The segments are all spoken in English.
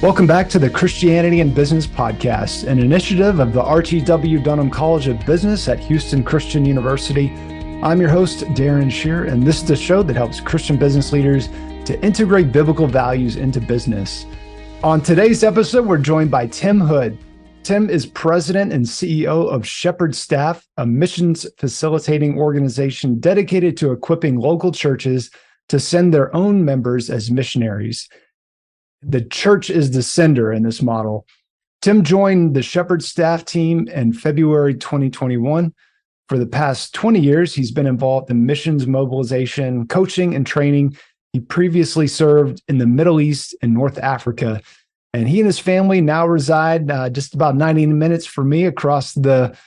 Welcome back to the Christianity and Business Podcast, an initiative of the RTW Dunham College of Business at Houston Christian University. I'm your host, Darren Shear, and this is the show that helps Christian business leaders to integrate biblical values into business. On today's episode, we're joined by Tim Hood. Tim is president and CEO of Shepherd Staff, a missions facilitating organization dedicated to equipping local churches to send their own members as missionaries. The church is the sender in this model. Tim joined the Shepherd Staff team in February 2021. For the past 20 years, he's been involved in missions mobilization, coaching, and training. He previously served in the Middle East and North Africa, and he and his family now reside just about 90 minutes from me across the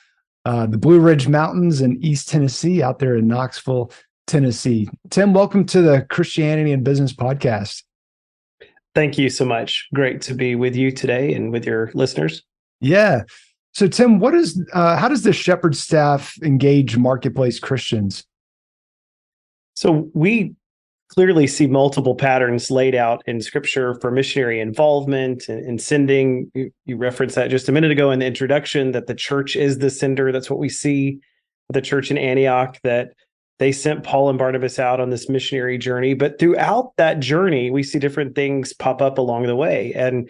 Blue Ridge Mountains in East Tennessee, out there in Knoxville, Tennessee. Tim, welcome to the Christianity and Business Podcast. Thank you so much. Great to be with you today and with your listeners. Yeah. So, Tim, how does the Shepherd Staff engage marketplace Christians? So we clearly see multiple patterns laid out in Scripture for missionary involvement and sending. You referenced that just a minute ago in the introduction, that the church is the sender. That's what we see with the church in Antioch, that they sent Paul and Barnabas out on this missionary journey. But throughout that journey, we see different things pop up along the way. And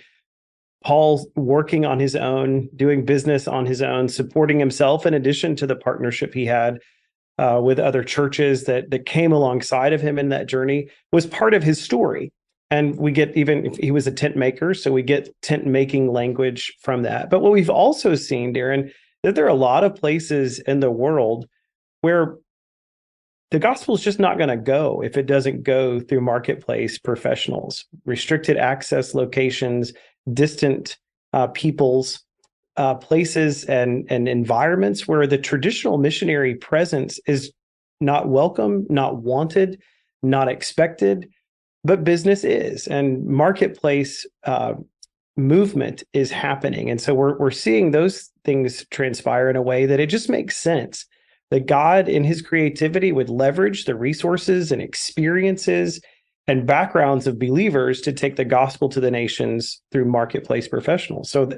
Paul's working on his own, doing business on his own, supporting himself, in addition to the partnership he had with other churches that came alongside of him in that journey, was part of his story. And we get, even if he was a tent maker, so we get tent making language from that. But what we've also seen, Darren, that there are a lot of places in the world where the gospel is just not going to go if it doesn't go through marketplace professionals, restricted access locations, distant peoples, places and environments where the traditional missionary presence is not welcome, not wanted, not expected, but business is, and marketplace movement is happening. And so we're seeing those things transpire in a way that it just makes sense that God, in his creativity, would leverage the resources and experiences and backgrounds of believers to take the gospel to the nations through marketplace professionals. So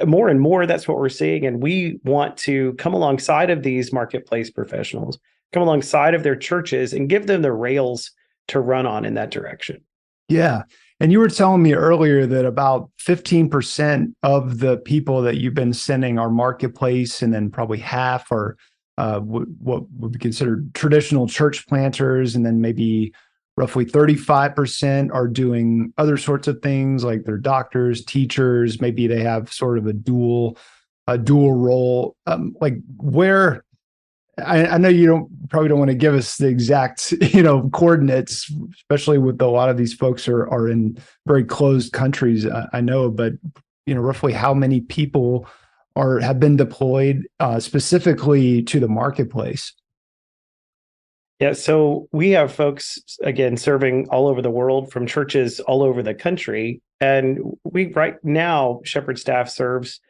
more and more, that's what we're seeing. And we want to come alongside of these marketplace professionals, come alongside of their churches and give them the rails to run on in that direction. Yeah. And you were telling me earlier that about 15% of the people that you've been sending are marketplace, and then probably half are what would be considered traditional church planters, and then maybe roughly 35% are doing other sorts of things, like they're doctors, teachers. Maybe they have sort of a dual role. Like where, I know you probably don't want to give us the exact coordinates, especially with a lot of these folks are in very closed countries. I know, but roughly how many people have been deployed specifically to the marketplace? Yeah, so we have folks, again, serving all over the world from churches all over the country. And we, right now, Shepherd Staff serves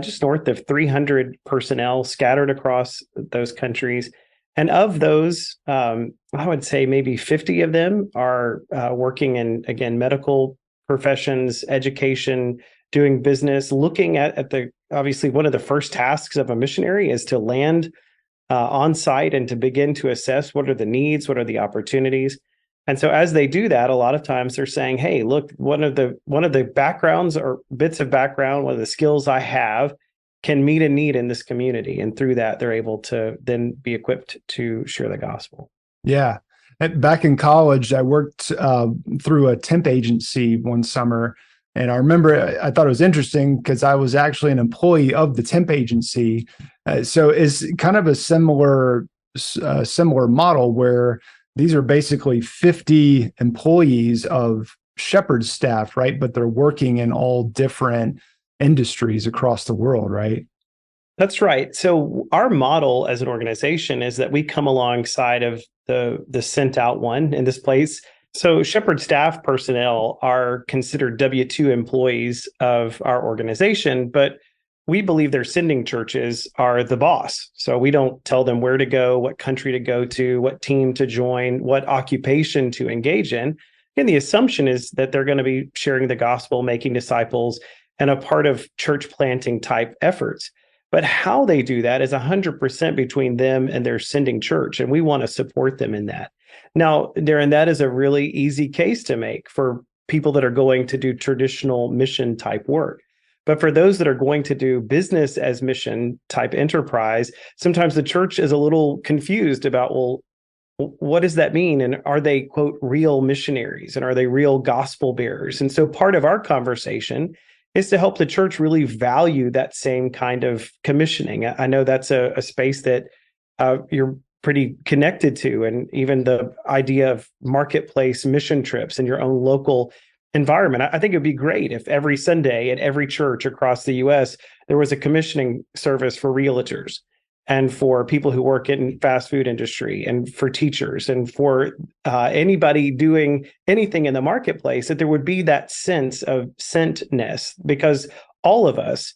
just north of 300 personnel scattered across those countries. And of those, I would say maybe 50 of them are working in, again, medical professions, education, doing business, looking at the, obviously, one of the first tasks of a missionary is to land on site and to begin to assess what are the needs, what are the opportunities. And so as they do that, a lot of times they're saying, hey, look, one of the backgrounds or bits of background, one of the skills I have can meet a need in this community. And through that, they're able to then be equipped to share the gospel. Yeah. Back in college, I worked through a temp agency one summer. And I remember I thought it was interesting because I was actually an employee of the temp agency. So it's kind of a similar model where these are basically 50 employees of Shepherd Staff, right? But they're working in all different industries across the world, right? That's right. So our model as an organization is that we come alongside of the sent out one in this place. So Shepherd Staff personnel are considered W-2 employees of our organization, but we believe their sending churches are the boss. So we don't tell them where to go, what country to go to, what team to join, what occupation to engage in. And the assumption is that they're going to be sharing the gospel, making disciples, and a part of church planting type efforts. But how they do that is 100% between them and their sending church. And we want to support them in that. Now, Darren, that is a really easy case to make for people that are going to do traditional mission type work. But for those that are going to do business as mission type enterprise, sometimes the church is a little confused about, well, what does that mean? And are they, quote, real missionaries? And are they real gospel bearers? And so part of our conversation is to help the church really value that same kind of commissioning. I know that's a space that you're pretty connected to, and even the idea of marketplace mission trips in your own local environment. I think it'd be great if every Sunday at every church across the U.S., there was a commissioning service for realtors and for people who work in fast food industry and for teachers and for anybody doing anything in the marketplace, that there would be that sense of sentness, because all of us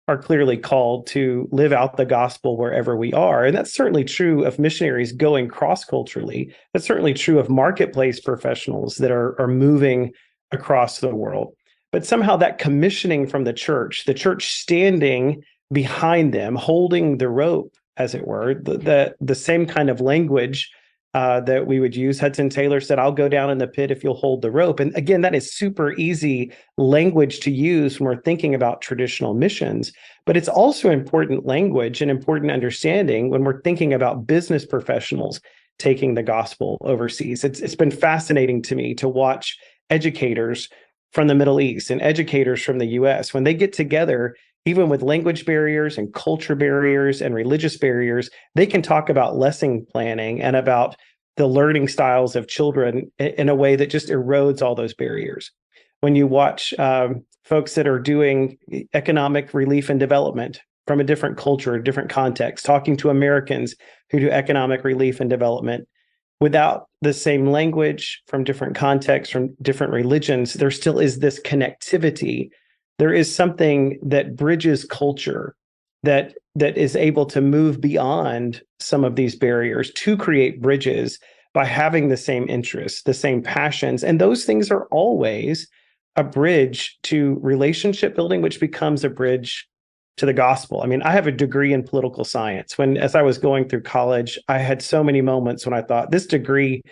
are clearly called to live out the gospel wherever we are. And that's certainly true of missionaries going cross-culturally. That's certainly true of marketplace professionals that are moving across the world. But somehow that commissioning from the church standing behind them, holding the rope, as it were, the same kind of language that we would use. Hudson Taylor said, "I'll go down in the pit if you'll hold the rope." And again, that is super easy language to use when we're thinking about traditional missions. But it's also important language and important understanding when we're thinking about business professionals taking the gospel overseas. It's been fascinating to me to watch educators from the Middle East and educators from the US, when they get together, even with language barriers and culture barriers and religious barriers, they can talk about lesson planning and about the learning styles of children in a way that just erodes all those barriers. When you watch folks that are doing economic relief and development from a different culture, a different context, talking to Americans who do economic relief and development, without the same language, from different contexts, from different religions, there still is this connectivity. There is something that bridges culture, that is able to move beyond some of these barriers to create bridges by having the same interests, the same passions. And those things are always a bridge to relationship building, which becomes a bridge to the gospel. I mean, I have a degree in political science. As I was going through college, I had so many moments when I thought, this degree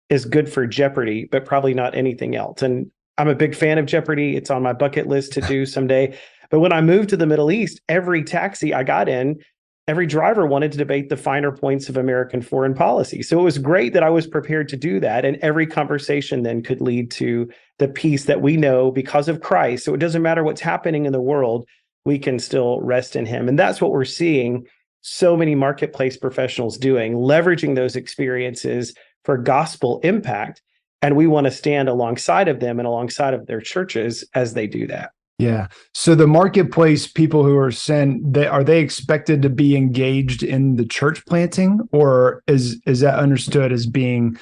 is good for Jeopardy, but probably not anything else. And I'm a big fan of Jeopardy. It's on my bucket list to do someday. But when I moved to the Middle East, every taxi I got in, every driver wanted to debate the finer points of American foreign policy. So it was great that I was prepared to do that. And every conversation then could lead to the peace that we know because of Christ. So it doesn't matter what's happening in the world, we can still rest in him. And that's what we're seeing so many marketplace professionals doing, leveraging those experiences for gospel impact. And we want to stand alongside of them and alongside of their churches as they do that. Yeah. So the marketplace people who are sent, are they expected to be engaged in the church planting, or is that understood as being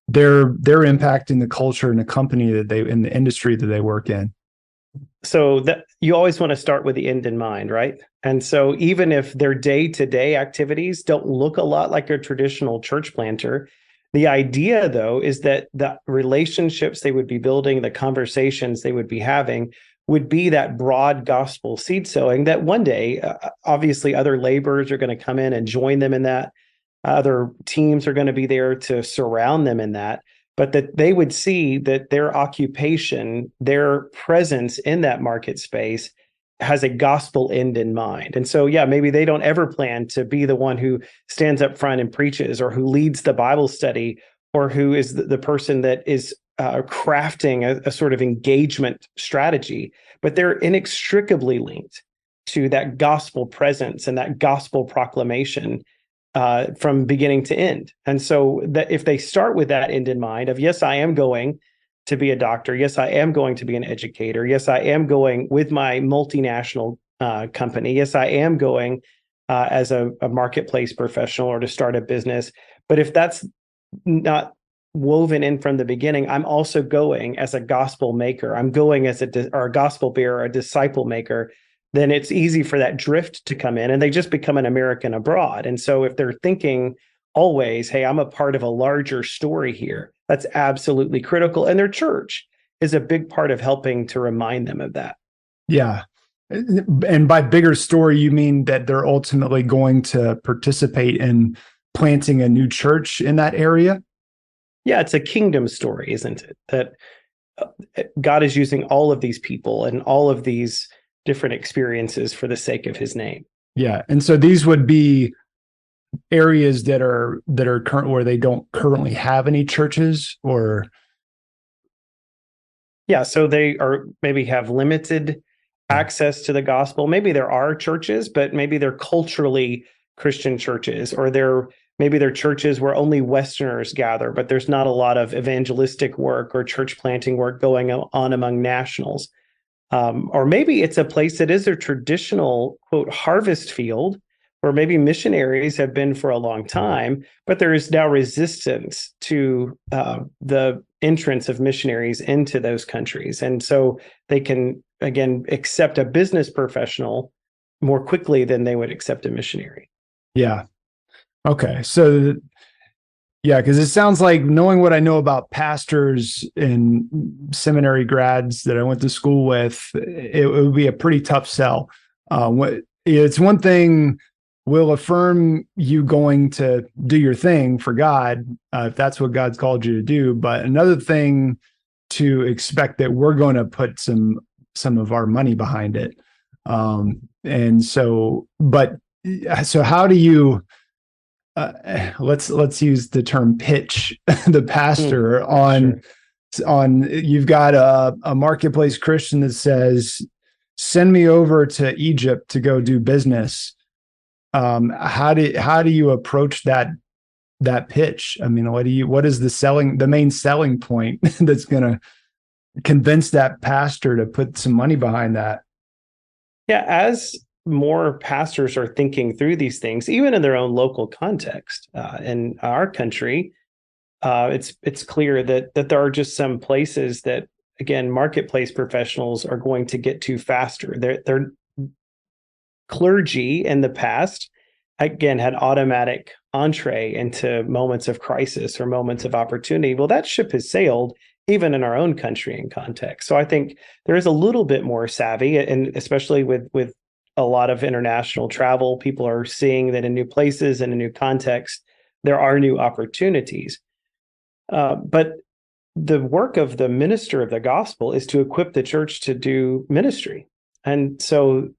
their impacting the culture and the company in the industry that they work in? So that you always want to start with the end in mind, right? And so even if their day-to-day activities don't look a lot like a traditional church planter, the idea, though, is that the relationships they would be building, the conversations they would be having, would be that broad gospel seed sowing that one day, obviously, other laborers are going to come in and join them in that. Other teams are going to be there to surround them in that. But that they would see that their occupation, their presence in that market space has a gospel end in mind. And so, yeah, maybe they don't ever plan to be the one who stands up front and preaches, or who leads the Bible study, or who is the person that is crafting a sort of engagement strategy. But they're inextricably linked to that gospel presence and that gospel proclamation from beginning to end. And so that if they start with that end in mind of, yes, I am going to be a doctor. Yes, I am going to be an educator. Yes, I am going with my multinational company. Yes, I am going as a marketplace professional or to start a business. But if that's not woven in from the beginning, I'm also going as a gospel maker. I'm going as a gospel bearer, a disciple maker. Then it's easy for that drift to come in and they just become an American abroad. And so if they're thinking always, hey, I'm a part of a larger story here, That's absolutely critical. And their church is a big part of helping to remind them of that. Yeah. And by bigger story, you mean that they're ultimately going to participate in planting a new church in that area? Yeah, it's a kingdom story, isn't it? That God is using all of these people and all of these different experiences for the sake of his name. Yeah. And so these would be areas that are current where they don't currently have any churches, or yeah, so they are maybe have limited access to the gospel. Maybe there are churches, but maybe they're culturally Christian churches, or maybe they're churches where only Westerners gather, but there's not a lot of evangelistic work or church planting work going on among nationals. Or maybe it's a place that is a traditional, quote, harvest field, where maybe missionaries have been for a long time, but there is now resistance to the entrance of missionaries into those countries. And so they can, again, accept a business professional more quickly than they would accept a missionary. Yeah. Okay. So, yeah, because it sounds like, knowing what I know about pastors and seminary grads that I went to school with, it would be a pretty tough sell. It's one thing, we'll affirm you going to do your thing for God, if that's what God's called you to do. But another thing to expect that we're going to put some of our money behind it. And so, but so how do you, let's use the term pitch the pastor on, you've got a marketplace Christian that says, send me over to Egypt to go do business. How do you approach that pitch? I mean, what is the main selling point that's going to convince that pastor to put some money behind that? Yeah, as more pastors are thinking through these things, even in their own local context, in our country, it's clear that there are just some places that, again, marketplace professionals are going to get to faster. Their clergy in the past, again, had automatic entree into moments of crisis or moments of opportunity. Well, that ship has sailed, even in our own country and context. So I think there is a little bit more savvy, and especially with a lot of international travel, people are seeing that in new places and in new context, there are new opportunities. But the work of the minister of the gospel is to equip the church to do ministry. And so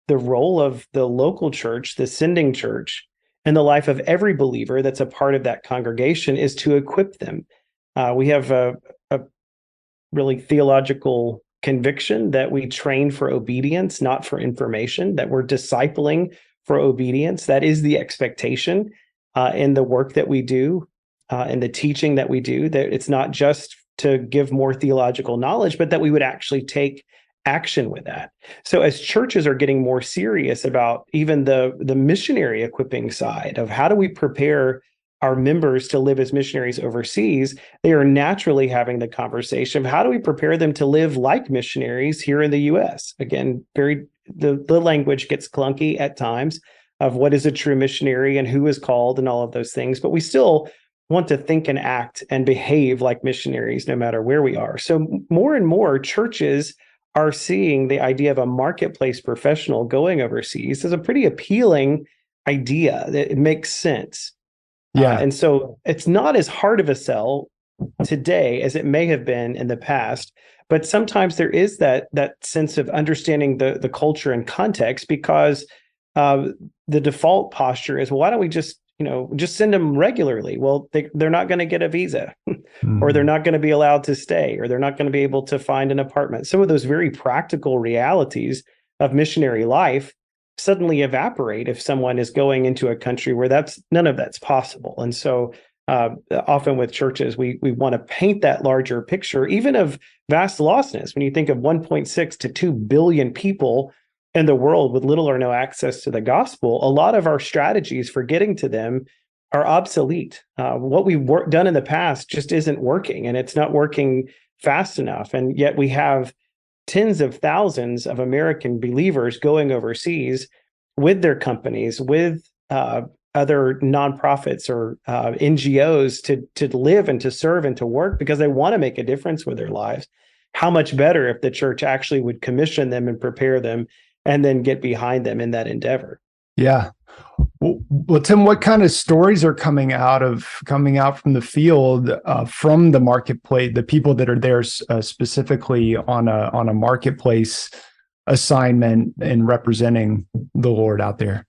the role of the local church, the sending church, in the life of every believer that's a part of that congregation is to equip them. We have a really theological conviction that we train for obedience, not for information, that we're discipling for obedience. That is the expectation in the work that we do, in the teaching that we do, that it's not just to give more theological knowledge, but that we would actually take action with that. So as churches are getting more serious about even the missionary equipping side of how do we prepare our members to live as missionaries overseas, they are naturally having the conversation of how do we prepare them to live like missionaries here in the US? Again, the language gets clunky at times of what is a true missionary and who is called and all of those things, but we still want to think and act and behave like missionaries no matter where we are. So more and more churches are seeing the idea of a marketplace professional going overseas as a pretty appealing idea. That it makes sense. Yeah. And so it's not as hard of a sell today as it may have been in the past, but sometimes there is that sense of understanding the culture and context, because the default posture is, well, why don't we just send them regularly? Well, they're not going to get a visa or they're not going to be allowed to stay, or they're not going to be able to find an apartment. Some of those very practical realities of missionary life suddenly evaporate if someone is going into a country where none of that's possible. And so often with churches, we want to paint that larger picture, even of vast lostness. When you think of 1.6 to 2 billion people in the world with little or no access to the gospel, a lot of our strategies for getting to them are obsolete. What we've done in the past just isn't working, and it's not working fast enough. And yet we have tens of thousands of American believers going overseas with their companies, with other nonprofits or NGOs to live and to serve and to work because they want to make a difference with their lives. How much better if the church actually would commission them and prepare them and then get behind them in that endeavor. Yeah. Well, Tim, what kind of stories are coming out from the field, from the marketplace, the people that are there specifically on a marketplace assignment and representing the Lord out there?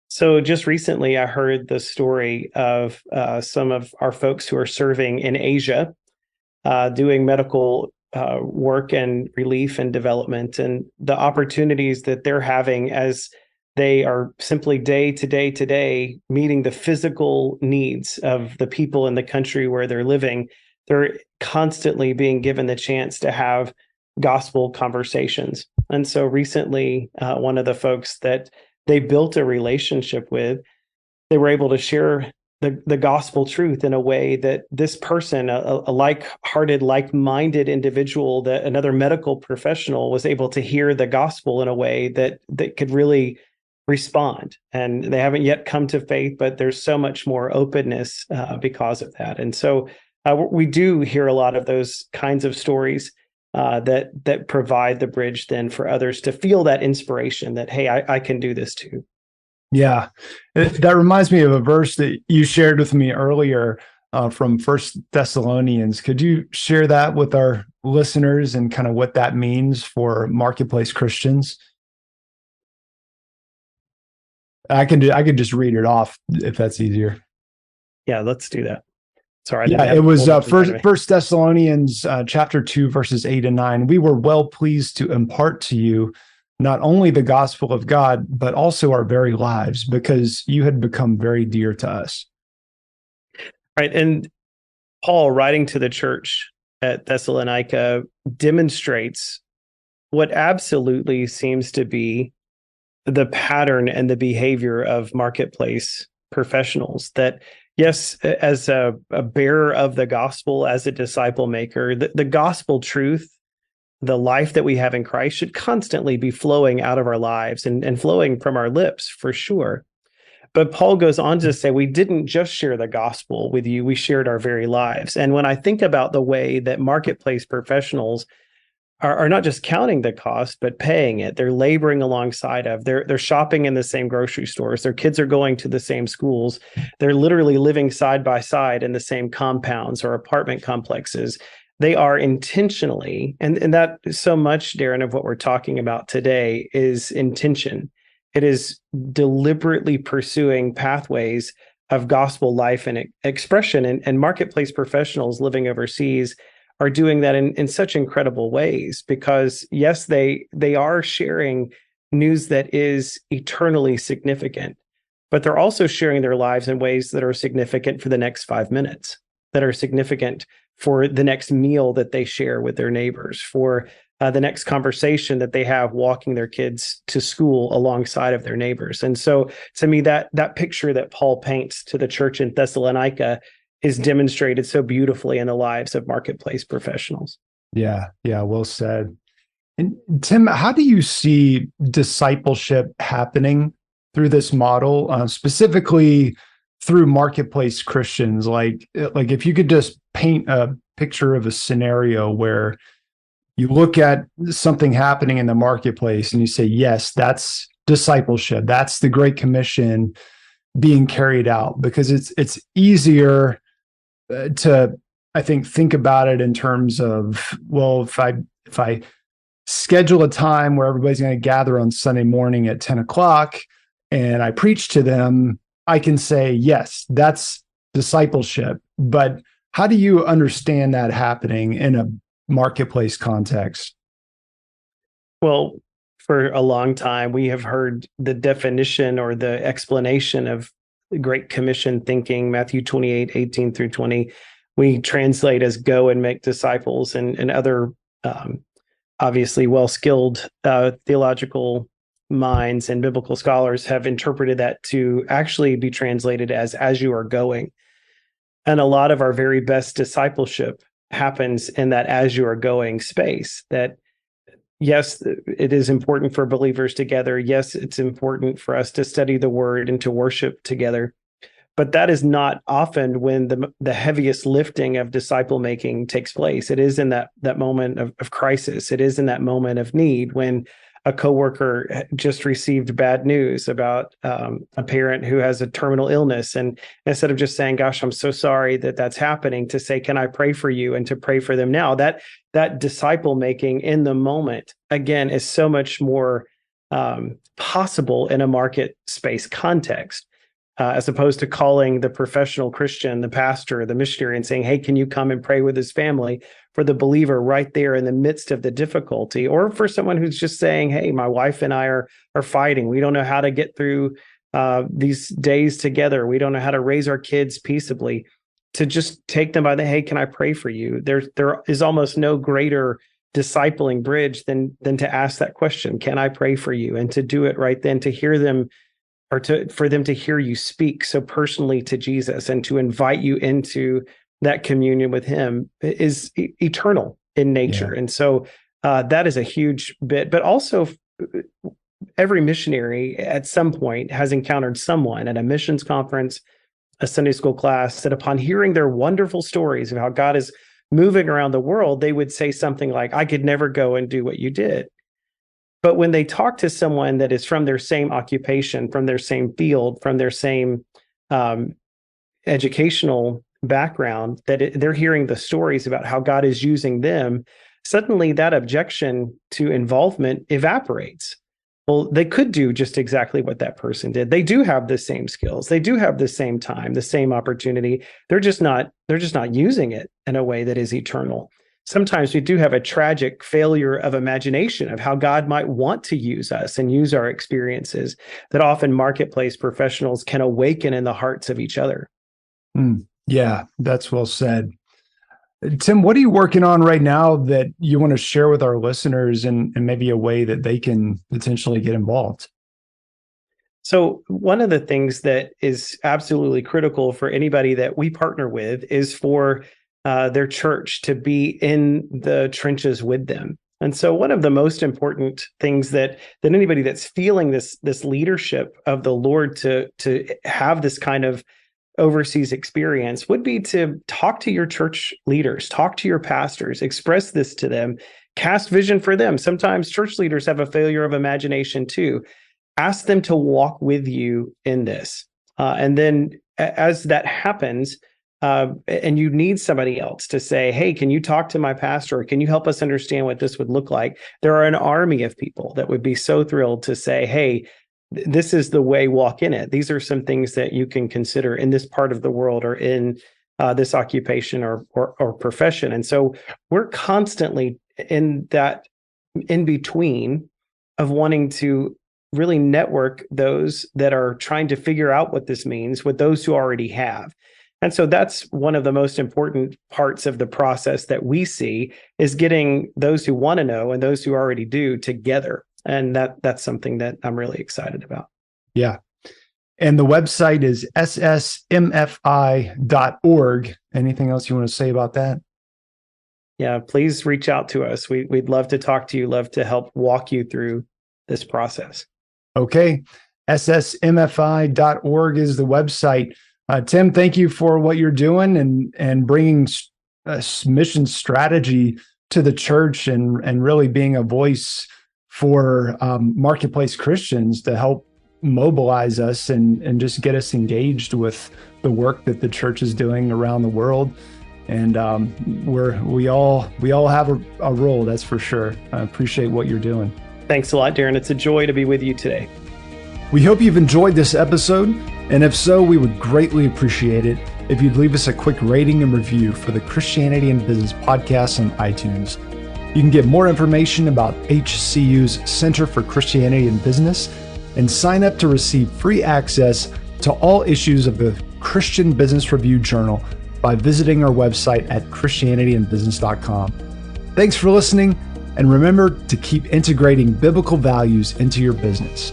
So just recently, I heard the story of some of our folks who are serving in Asia, doing medical work and relief and development, and the opportunities that they're having as they are simply day to day meeting the physical needs of the people in the country where they're living. They're constantly being given the chance to have gospel conversations. And so recently, one of the folks that they built a relationship with, they were able to share the gospel truth in a way that this person, a like-hearted, like-minded individual, that another medical professional was able to hear the gospel in a way that could really respond. And they haven't yet come to faith, but there's so much more openness because of that. And so we do hear a lot of those kinds of stories that provide the bridge then for others to feel that inspiration that, hey, I can do this too. Yeah, that reminds me of a verse that you shared with me earlier from First Thessalonians. Could you share that with our listeners and kind of what that means for marketplace Christians? I can just read it off if that's easier. Yeah, let's do that. Sorry. Yeah, it was First Thessalonians chapter 2, verses 8 and 9. We were well pleased to impart to you not only the gospel of God, but also our very lives, because you had become very dear to us. Right. And Paul, writing to the church at Thessalonica, demonstrates what absolutely seems to be the pattern and the behavior of marketplace professionals. That, yes, as a bearer of the gospel, as a disciple maker, the gospel truth, the life that we have in Christ should constantly be flowing out of our lives and flowing from our lips, for sure. But Paul goes on to say, we didn't just share the gospel with you, we shared our very lives. And when I think about the way that marketplace professionals are not just counting the cost, but paying it. They're laboring alongside of. They're shopping in the same grocery stores. Their kids are going to the same schools. They're literally living side by side in the same compounds or apartment complexes. They are intentionally, and that is so much, Darren, of what we're talking about today is intention. It is deliberately pursuing pathways of gospel life and expression. And marketplace professionals living overseas are doing that in such incredible ways because, yes, they are sharing news that is eternally significant, but they're also sharing their lives in ways that are significant for the next 5 minutes, that are significant for the next meal that they share with their neighbors, for the next conversation that they have walking their kids to school alongside of their neighbors. And so to me, that picture that Paul paints to the church in Thessalonica is demonstrated so beautifully in the lives of marketplace professionals. Yeah, well said. And Tim, how do you see discipleship happening through this model, specifically through marketplace Christians? Like if you could just paint a picture of a scenario where you look at something happening in the marketplace and you say, yes, that's discipleship. That's the Great Commission being carried out, because it's easier to, I think about it in terms of, well, if I schedule a time where everybody's going to gather on Sunday morning at 10 o'clock and I preach to them, I can say, yes, that's discipleship. But how do you understand that happening in a marketplace context? Well, for a long time, we have heard the definition or the explanation of the Great Commission thinking, Matthew 28, 18 through 20. We translate as go and make disciples, and other obviously well-skilled theological minds and biblical scholars have interpreted that to actually be translated as you are going. And a lot of our very best discipleship happens in that as you are going space, that yes, it is important for believers together. Yes, it's important for us to study the word and to worship together. But that is not often when the heaviest lifting of disciple making takes place. It is in that moment of crisis. It is in that moment of need when a coworker just received bad news about a parent who has a terminal illness, and instead of just saying, "Gosh, I'm so sorry that that's happening," to say, "Can I pray for you?" and to pray for them now. That disciple making in the moment again is so much more possible in a market space context. As opposed to calling the professional Christian, the pastor, the missionary, and saying, "Hey, can you come and pray with his family?" For the believer right there in the midst of the difficulty, or for someone who's just saying, "Hey, my wife and I are fighting. We don't know how to get through these days together. We don't know how to raise our kids peaceably." To just take them by the, "Hey, can I pray for you?" There is almost no greater discipling bridge than to ask that question, "Can I pray for you?" And to do it right then, to hear them, or for them to hear you speak so personally to Jesus and to invite you into that communion with him is eternal in nature. Yeah. And so that is a huge bit, but also every missionary at some point has encountered someone at a missions conference, a Sunday school class, that upon hearing their wonderful stories of how God is moving around the world, they would say something like, "I could never go and do what you did." But when they talk to someone that is from their same occupation, from their same field, from their same educational background, they're hearing the stories about how God is using them, suddenly that objection to involvement evaporates. Well, they could do just exactly what that person did. They do have the same skills. They do have the same time, the same opportunity. They're just not using it in a way that is eternal. Sometimes we do have a tragic failure of imagination of how God might want to use us and use our experiences that often marketplace professionals can awaken in the hearts of each other. Yeah, that's well said. Tim, what are you working on right now that you want to share with our listeners, and maybe a way that they can potentially get involved? So one of the things that is absolutely critical for anybody that we partner with is for their church to be in the trenches with them. And so one of the most important things that anybody that's feeling this leadership of the Lord to have this kind of overseas experience would be to talk to your church leaders, talk to your pastors, express this to them, cast vision for them. Sometimes church leaders have a failure of imagination too. Ask them to walk with you in this. And then as that happens, and you need somebody else to say, "Hey, can you talk to my pastor? Or can you help us understand what this would look like?" There are an army of people that would be so thrilled to say, "Hey, this is the way, walk in it. These are some things that you can consider in this part of the world, or in this occupation or profession." And so we're constantly in that in between of wanting to really network those that are trying to figure out what this means with those who already have. And so that's one of the most important parts of the process that we see, is getting those who want to know and those who already do together. And that's something that I'm really excited about. Yeah. And the website is ssmfi.org. Anything else you want to say about that? Yeah, please reach out to us. We'd love to talk to you, love to help walk you through this process. Okay. ssmfi.org is the website. Tim, thank you for what you're doing and bringing a mission strategy to the church, and really being a voice for marketplace Christians to help mobilize us and just get us engaged with the work that the church is doing around the world. And we all have a role, that's for sure. I appreciate what you're doing. Thanks a lot, Darren. It's a joy to be with you today. We hope you've enjoyed this episode, and if so, we would greatly appreciate it if you'd leave us a quick rating and review for the Christianity and Business podcast on iTunes. You can get more information about HCU's Center for Christianity and Business and sign up to receive free access to all issues of the Christian Business Review Journal by visiting our website at christianityandbusiness.com. Thanks for listening, and remember to keep integrating biblical values into your business.